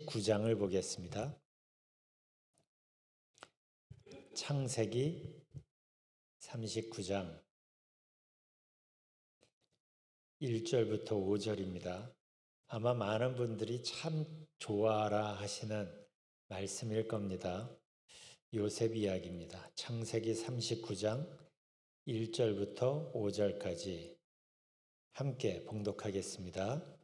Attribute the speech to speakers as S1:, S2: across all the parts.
S1: 39장을 보겠습니다. 창세기 39장 1절부터 5절입니다. 아마 많은 분들이 참 좋아라 하시는 말씀일 겁니다. 요셉 이야기입니다. 창세기 39장 1절부터 5절까지 함께 봉독하겠습니다.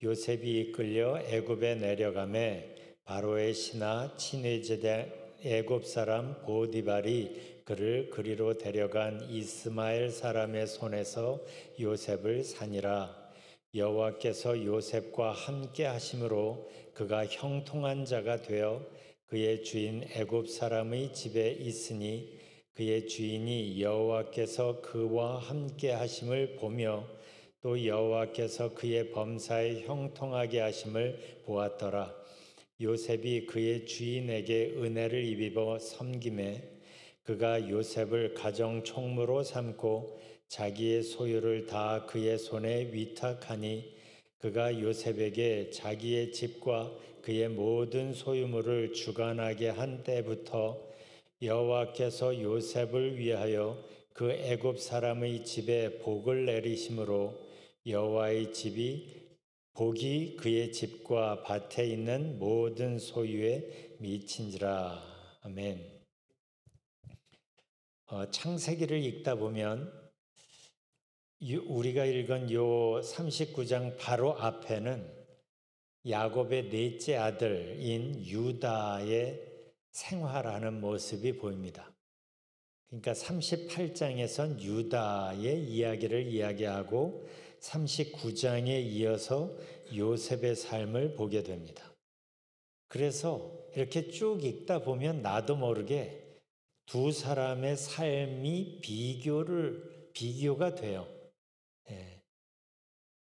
S1: 요셉이 이끌려 애굽에 내려가매 바로의 신하 친위제대 애굽 사람 보디발이 그를 그리로 데려간 이스마엘 사람의 손에서 요셉을 산이라. 여호와께서 요셉과 함께 하심으로 그가 형통한 자가 되어 그의 주인 애굽 사람의 집에 있으니 그의 주인이 여호와께서 그와 함께 하심을 보며 또 여호와께서 그의 범사에 형통하게 하심을 보았더라. 요셉이 그의 주인에게 은혜를 입어 섬김에 그가 요셉을 가정 총무로 삼고 자기의 소유를 다 그의 손에 위탁하니 그가 요셉에게 자기의 집과 그의 모든 소유물을 주관하게 한 때부터 여호와께서 요셉을 위하여 그 애굽 사람의 집에 복을 내리심으로 여호와의 복이 그의 집과 밭에 있는 모든 소유에 미친지라. 아멘. 창세기를 읽다 보면 우리가 읽은 요 39장 바로 앞에는 야곱의 넷째 아들인 유다의 생활하는 모습이 보입니다. 그러니까 38장에선 유다의 이야기를 이야기하고 39장에 이어서 요셉의 삶을 보게 됩니다. 그래서 이렇게 쭉 읽다 보면 나도 모르게 두 사람의 삶이 비교가 돼요.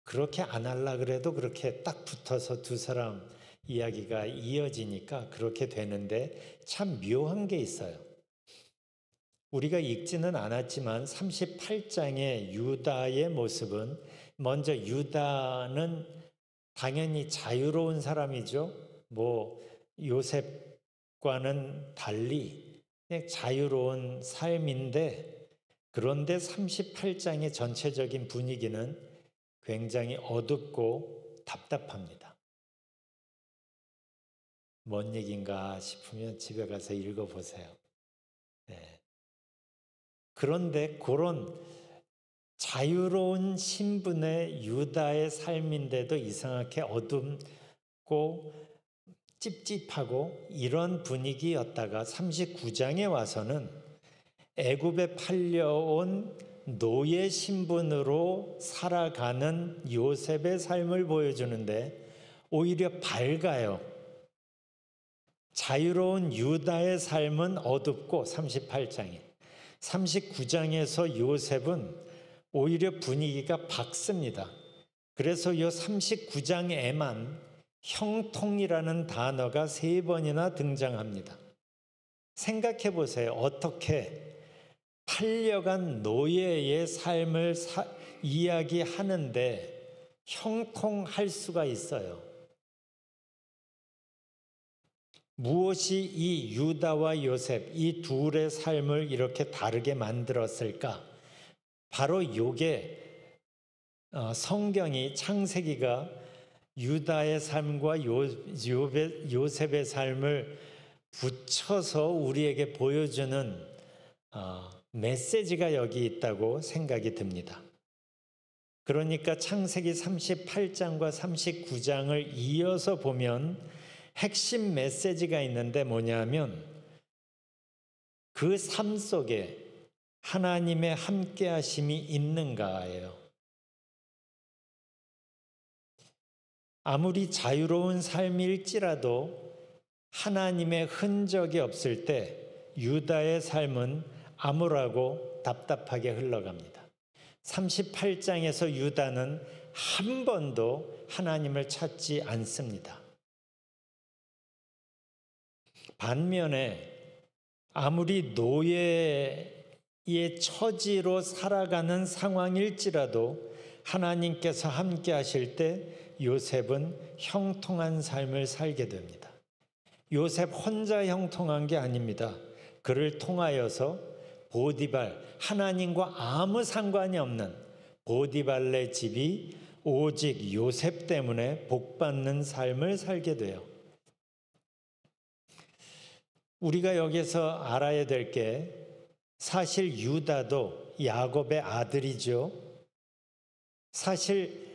S1: 그렇게 안 하려고 그래도 그렇게 딱 붙어서 두 사람 이야기가 이어지니까 그렇게 되는데 참 묘한 게 있어요. 우리가 읽지는 않았지만 38장의 유다의 모습은 먼저 유다는 당연히 자유로운 사람이죠. 요셉과는 달리 자유로운 삶인데 그런데 38장의 전체적인 분위기는 굉장히 어둡고 답답합니다. 뭔 얘기인가 싶으면 집에 가서 읽어보세요. 그런데 그런 자유로운 신분의 유다의 삶인데도 이상하게 어둡고 찝찝하고 이런 분위기였다가 39장에 와서는 애굽에 팔려온 노예 신분으로 살아가는 요셉의 삶을 보여주는데 오히려 밝아요. 자유로운 유다의 삶은 어둡고 38장에 39장에서 요셉은 오히려 분위기가 밝습니다. 그래서 이 39장에만 형통이라는 단어가 3번이나 등장합니다. 생각해 보세요. 어떻게 팔려간 노예의 삶을 이야기하는데 형통할 수가 있어요. 무엇이 이 유다와 요셉 이 둘의 삶을 이렇게 다르게 만들었을까? 바로 이게 성경이 창세기가 유다의 삶과 요셉의 삶을 붙여서 우리에게 보여주는 메시지가 여기 있다고 생각이 듭니다. 그러니까 창세기 38장과 39장을 이어서 보면 핵심 메시지가 있는데 뭐냐면 그 삶 속에 하나님의 함께하심이 있는가예요. 아무리 자유로운 삶일지라도 하나님의 흔적이 없을 때 유다의 삶은 암울하고 답답하게 흘러갑니다. 38장에서 유다는 한 번도 하나님을 찾지 않습니다. 반면에 아무리 노예의 처지로 살아가는 상황일지라도 하나님께서 함께 하실 때 요셉은 형통한 삶을 살게 됩니다. 요셉 혼자 형통한 게 아닙니다. 그를 통하여서 보디발, 하나님과 아무 상관이 없는 보디발의 집이 오직 요셉 때문에 복받는 삶을 살게 돼요. 우리가 여기서 알아야 될 게 사실 유다도 야곱의 아들이죠. 사실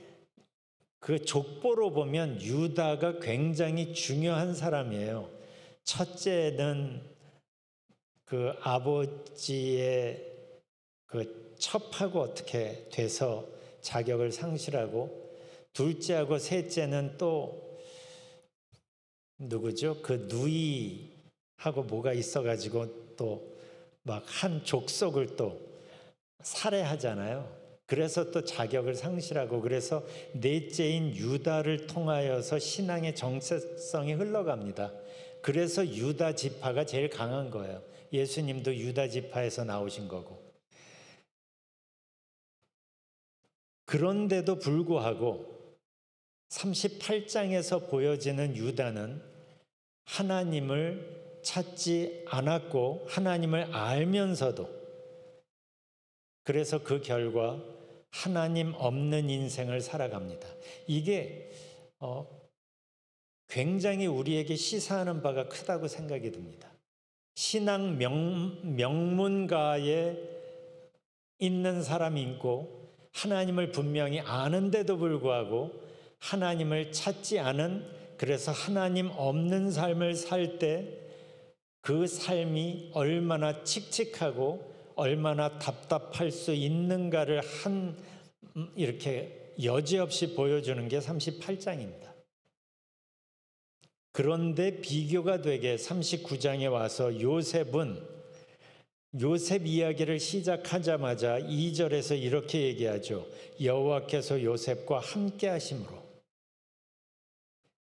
S1: 그 족보로 보면 유다가 굉장히 중요한 사람이에요. 첫째는 그 아버지의 그 첩하고 어떻게 돼서 자격을 상실하고, 둘째하고 셋째는 또 누구죠? 그 누이하고 뭐가 있어가지고 또 막 한 족속을 또 살해하잖아요. 그래서 또 자격을 상실하고, 그래서 넷째인 유다를 통하여서 신앙의 정체성이 흘러갑니다. 그래서 유다 지파가 제일 강한 거예요. 예수님도 유다 지파에서 나오신 거고. 그런데도 불구하고 38장에서 보여지는 유다는 하나님을 찾지 않았고, 하나님을 알면서도, 그래서 그 결과 하나님 없는 인생을 살아갑니다. 이게 굉장히 우리에게 시사하는 바가 크다고 생각이 듭니다. 신앙 명문가에 있는 사람이 있고, 하나님을 분명히 아는데도 불구하고 하나님을 찾지 않은, 그래서 하나님 없는 삶을 살 때 그 삶이 얼마나 칙칙하고 얼마나 답답할 수 있는가를 이렇게 여지없이 보여주는 게 38장입니다. 그런데 비교가 되게 39장에 와서 요셉 이야기를 시작하자마자 2절에서 이렇게 얘기하죠. 여호와께서 요셉과 함께 하심으로.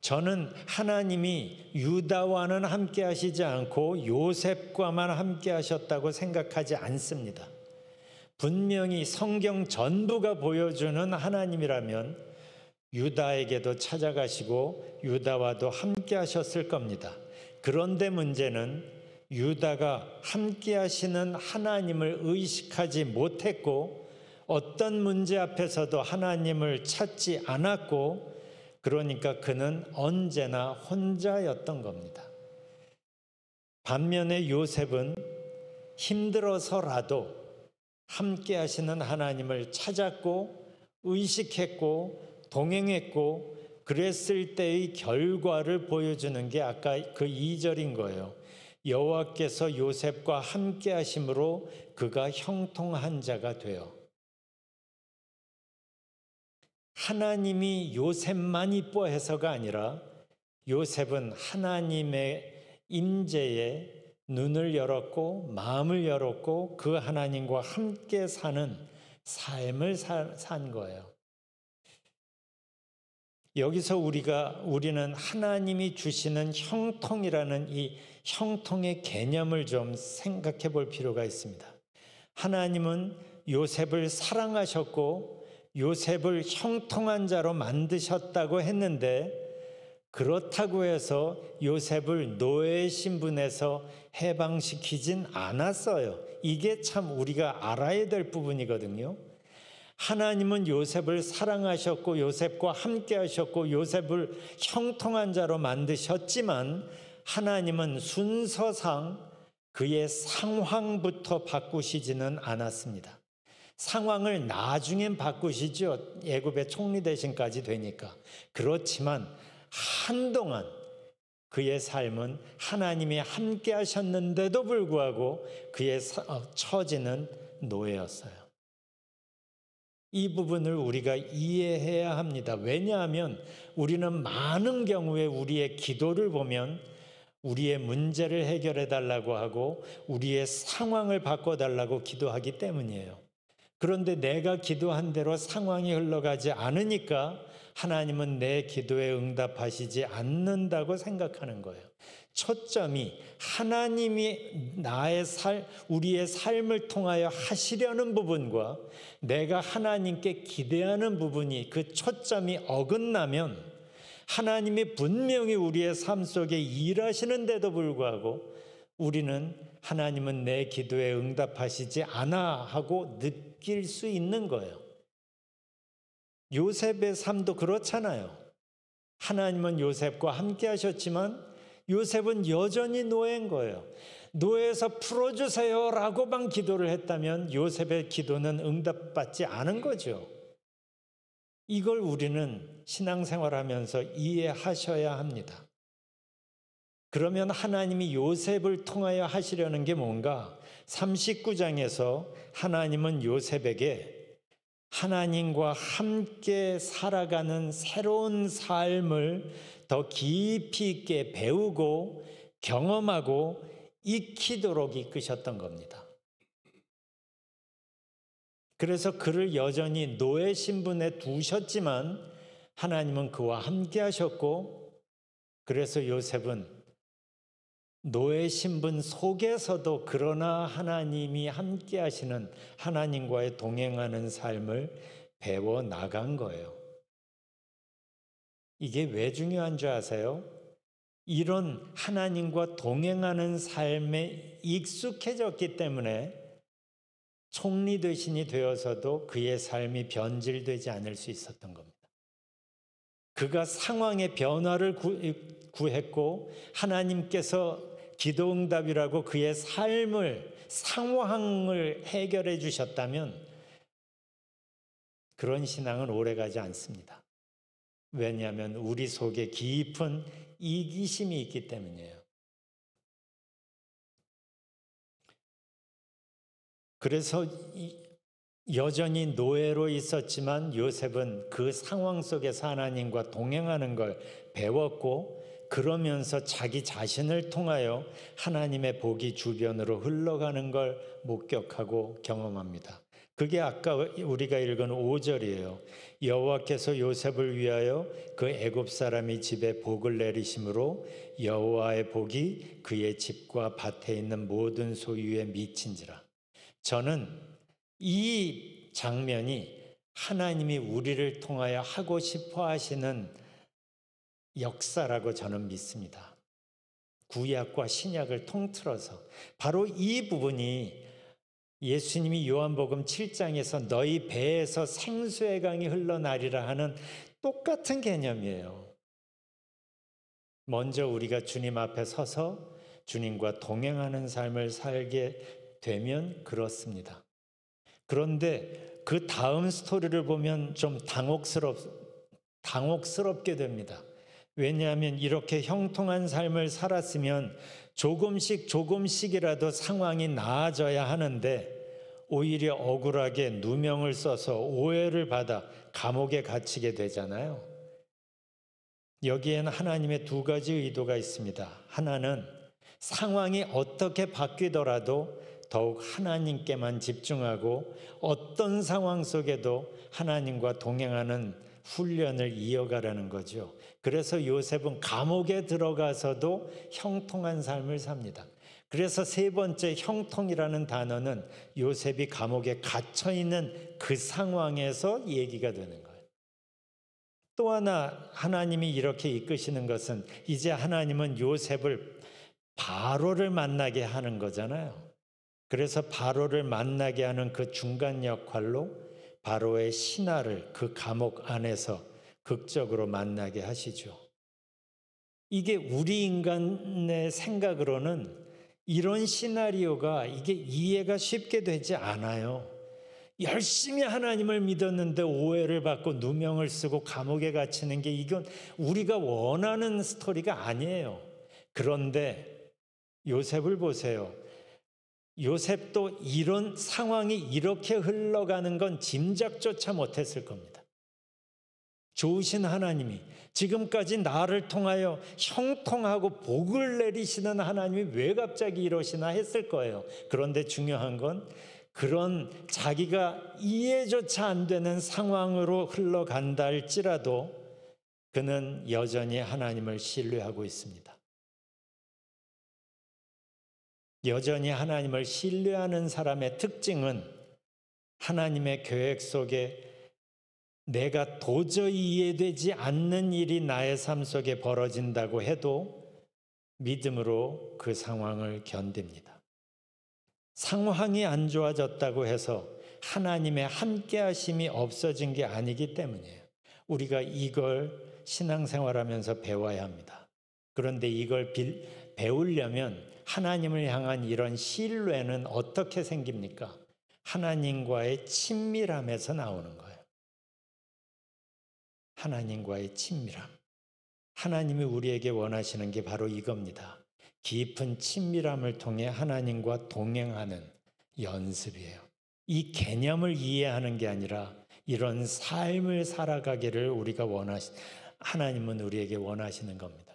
S1: 저는 하나님이 유다와는 함께 하시지 않고 요셉과만 함께 하셨다고 생각하지 않습니다. 분명히 성경 전부가 보여주는 하나님이라면 유다에게도 찾아가시고 유다와도 함께 하셨을 겁니다. 그런데 문제는 유다가 함께 하시는 하나님을 의식하지 못했고, 어떤 문제 앞에서도 하나님을 찾지 않았고, 그러니까 그는 언제나 혼자였던 겁니다. 반면에 요셉은 힘들어서라도 함께 하시는 하나님을 찾았고, 의식했고, 동행했고, 그랬을 때의 결과를 보여주는 게 아까 그 2절인 거예요. 여호와께서 요셉과 함께 하심으로 그가 형통한 자가 되어. 하나님이 요셉만 이뻐해서가 아니라 요셉은 하나님의 임재에 눈을 열었고 마음을 열었고 그 하나님과 함께 사는 삶을 산 거예요. 여기서 우리는 하나님이 주시는 형통이라는 이 형통의 개념을 좀 생각해 볼 필요가 있습니다. 하나님은 요셉을 사랑하셨고 요셉을 형통한 자로 만드셨다고 했는데, 그렇다고 해서 요셉을 노예의 신분에서 해방시키진 않았어요. 이게 참 우리가 알아야 될 부분이거든요. 하나님은 요셉을 사랑하셨고 요셉과 함께 하셨고 요셉을 형통한 자로 만드셨지만, 하나님은 순서상 그의 상황부터 바꾸시지는 않았습니다. 상황을 나중엔 바꾸시죠. 애굽의 총리 대신까지 되니까. 그렇지만 한동안 그의 삶은 하나님이 함께 하셨는데도 불구하고 그의 처지는 노예였어요. 이 부분을 우리가 이해해야 합니다. 왜냐하면 우리는 많은 경우에 우리의 기도를 보면 우리의 문제를 해결해 달라고 하고 우리의 상황을 바꿔달라고 기도하기 때문이에요. 그런데 내가 기도한 대로 상황이 흘러가지 않으니까 하나님은 내 기도에 응답하시지 않는다고 생각하는 거예요. 초점이 하나님이 우리의 삶을 통하여 하시려는 부분과 내가 하나님께 기대하는 부분이 그 초점이 어긋나면 하나님이 분명히 우리의 삶 속에 일하시는데도 불구하고 우리는 하나님은 내 기도에 응답하시지 않아 하고 느낄 수 있는 거예요. 요셉의 삶도 그렇잖아요. 하나님은 요셉과 함께 하셨지만 요셉은 여전히 노예인 거예요. 노예에서 풀어주세요라고만 기도를 했다면 요셉의 기도는 응답받지 않은 거죠. 이걸 우리는 신앙생활하면서 이해하셔야 합니다. 그러면 하나님이 요셉을 통하여 하시려는 게 뭔가? 39장에서 하나님은 요셉에게 하나님과 함께 살아가는 새로운 삶을 더 깊이 있게 배우고 경험하고 익히도록 이끄셨던 겁니다. 그래서 그를 여전히 노예 신분에 두셨지만 하나님은 그와 함께 하셨고, 그래서 요셉은 노예 신분 속에서도 그러나 하나님이 함께 하시는 하나님과의 동행하는 삶을 배워 나간 거예요. 이게 왜 중요한 줄 아세요? 이런 하나님과 동행하는 삶에 익숙해졌기 때문에 총리대신이 되어서도 그의 삶이 변질되지 않을 수 있었던 겁니다. 그가 상황의 변화를 구했고 하나님께서 기도응답이라고 그의 삶을, 상황을 해결해 주셨다면 그런 신앙은 오래가지 않습니다. 왜냐하면 우리 속에 깊은 이기심이 있기 때문이에요. 그래서 여전히 노예로 있었지만 요셉은 그 상황 속에서 하나님과 동행하는 걸 배웠고, 그러면서 자기 자신을 통하여 하나님의 복이 주변으로 흘러가는 걸 목격하고 경험합니다. 그게 아까 우리가 읽은 5절이에요. 여호와께서 요셉을 위하여 그 애굽 사람이 집에 복을 내리심으로 여호와의 복이 그의 집과 밭에 있는 모든 소유에 미친지라. 저는 이 장면이 하나님이 우리를 통하여 하고 싶어 하시는 역사라고 저는 믿습니다. 구약과 신약을 통틀어서 바로 이 부분이 예수님이 요한복음 7장에서 너희 배에서 생수의 강이 흘러나리라 하는 똑같은 개념이에요. 먼저 우리가 주님 앞에 서서 주님과 동행하는 삶을 살게 되면 그렇습니다. 그런데 그 다음 스토리를 보면 좀 당혹스럽게 됩니다. 왜냐하면 이렇게 형통한 삶을 살았으면 조금씩이라도 상황이 나아져야 하는데 오히려 억울하게 누명을 써서 오해를 받아 감옥에 갇히게 되잖아요. 여기에는 하나님의 두 가지 의도가 있습니다. 하나는 상황이 어떻게 바뀌더라도 더욱 하나님께만 집중하고 어떤 상황 속에도 하나님과 동행하는 훈련을 이어가라는 거죠. 그래서 요셉은 감옥에 들어가서도 형통한 삶을 삽니다. 그래서 세 번째 형통이라는 단어는 요셉이 감옥에 갇혀 있는 그 상황에서 얘기가 되는 거예요. 또 하나 하나님이 이렇게 이끄시는 것은 이제 하나님은 요셉을 바로를 만나게 하는 거잖아요. 그래서 바로를 만나게 하는 그 중간 역할로 바로의 신하를 그 감옥 안에서 극적으로 만나게 하시죠. 이게 우리 인간의 생각으로는 이런 시나리오가 이게 이해가 쉽게 되지 않아요. 열심히 하나님을 믿었는데 오해를 받고 누명을 쓰고 감옥에 갇히는 게 이건 우리가 원하는 스토리가 아니에요. 그런데 요셉을 보세요. 요셉도 이런 상황이 이렇게 흘러가는 건 짐작조차 못했을 겁니다. 좋으신 하나님이 지금까지 나를 통하여 형통하고 복을 내리시는 하나님이 왜 갑자기 이러시나 했을 거예요. 그런데 중요한 건 그런 자기가 이해조차 안 되는 상황으로 흘러간다 할지라도 그는 여전히 하나님을 신뢰하고 있습니다. 여전히 하나님을 신뢰하는 사람의 특징은 하나님의 계획 속에 내가 도저히 이해되지 않는 일이 나의 삶 속에 벌어진다고 해도 믿음으로 그 상황을 견딥니다. 상황이 안 좋아졌다고 해서 하나님의 함께하심이 없어진 게 아니기 때문이에요. 우리가 이걸 신앙생활하면서 배워야 합니다. 그런데 이걸 배우려면 하나님을 향한 이런 신뢰는 어떻게 생깁니까? 하나님과의 친밀함에서 나오는 거예요. 하나님과의 친밀함. 하나님이 우리에게 원하시는 게 바로 이겁니다. 깊은 친밀함을 통해 하나님과 동행하는 연습이에요. 이 개념을 이해하는 게 아니라 이런 삶을 살아가기를 하나님은 우리에게 원하시는 겁니다.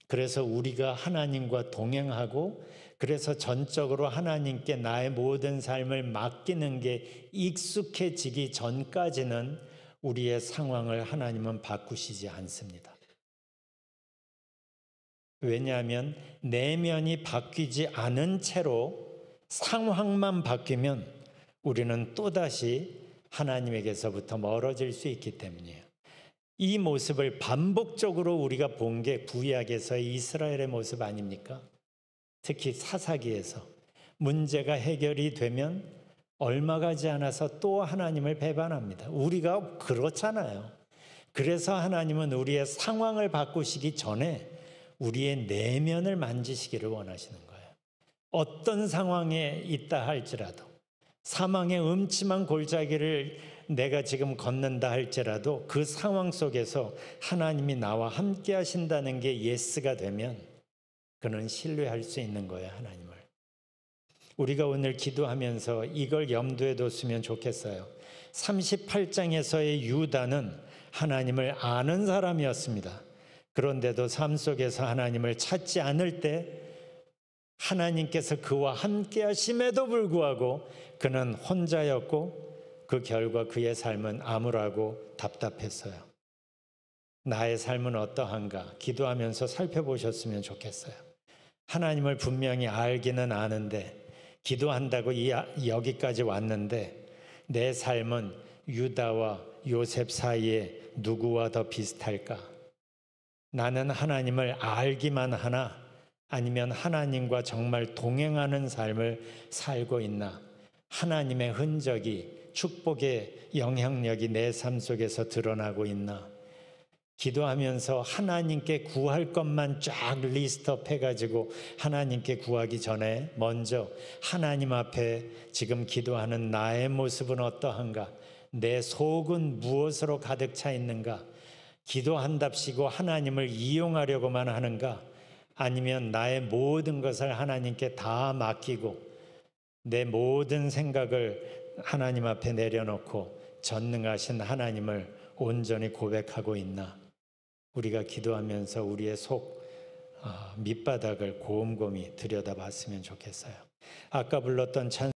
S1: 그래서 우리가 하나님과 동행하고 그래서 전적으로 하나님께 나의 모든 삶을 맡기는 게 익숙해지기 전까지는 우리의 상황을 하나님은 바꾸시지 않습니다. 왜냐하면 내면이 바뀌지 않은 채로 상황만 바뀌면 우리는 또다시 하나님에게서부터 멀어질 수 있기 때문이에요. 이 모습을 반복적으로 우리가 본 게 구약에서의 이스라엘의 모습 아닙니까? 특히 사사기에서 문제가 해결이 되면 얼마 가지 않아서 또 하나님을 배반합니다. 우리가 그렇잖아요. 그래서 하나님은 우리의 상황을 바꾸시기 전에 우리의 내면을 만지시기를 원하시는 거예요. 어떤 상황에 있다 할지라도 사망의 음침한 골짜기를 내가 지금 걷는다 할지라도 그 상황 속에서 하나님이 나와 함께 하신다는 게 예스가 되면 그는 신뢰할 수 있는 거예요, 하나님을. 우리가 오늘 기도하면서 이걸 염두에 뒀으면 좋겠어요. 38장에서의 유다는 하나님을 아는 사람이었습니다. 그런데도 삶 속에서 하나님을 찾지 않을 때 하나님께서 그와 함께 하심에도 불구하고 그는 혼자였고 그 결과 그의 삶은 암울하고 답답했어요. 나의 삶은 어떠한가 기도하면서 살펴보셨으면 좋겠어요. 하나님을 분명히 알기는 아는데 기도한다고 여기까지 왔는데 내 삶은 유다와 요셉 사이에 누구와 더 비슷할까? 나는 하나님을 알기만 하나 아니면 하나님과 정말 동행하는 삶을 살고 있나? 하나님의 흔적이 축복의 영향력이 내 삶 속에서 드러나고 있나? 기도하면서 하나님께 구할 것만 쫙 리스트업 해가지고 하나님께 구하기 전에 먼저 하나님 앞에 지금 기도하는 나의 모습은 어떠한가? 내 속은 무엇으로 가득 차 있는가? 기도한답시고 하나님을 이용하려고만 하는가? 아니면 나의 모든 것을 하나님께 다 맡기고 내 모든 생각을 하나님 앞에 내려놓고 전능하신 하나님을 온전히 고백하고 있나? 우리가 기도하면서 우리의 속 밑바닥을 곰곰이 들여다봤으면 좋겠어요. 아까 불렀던 찬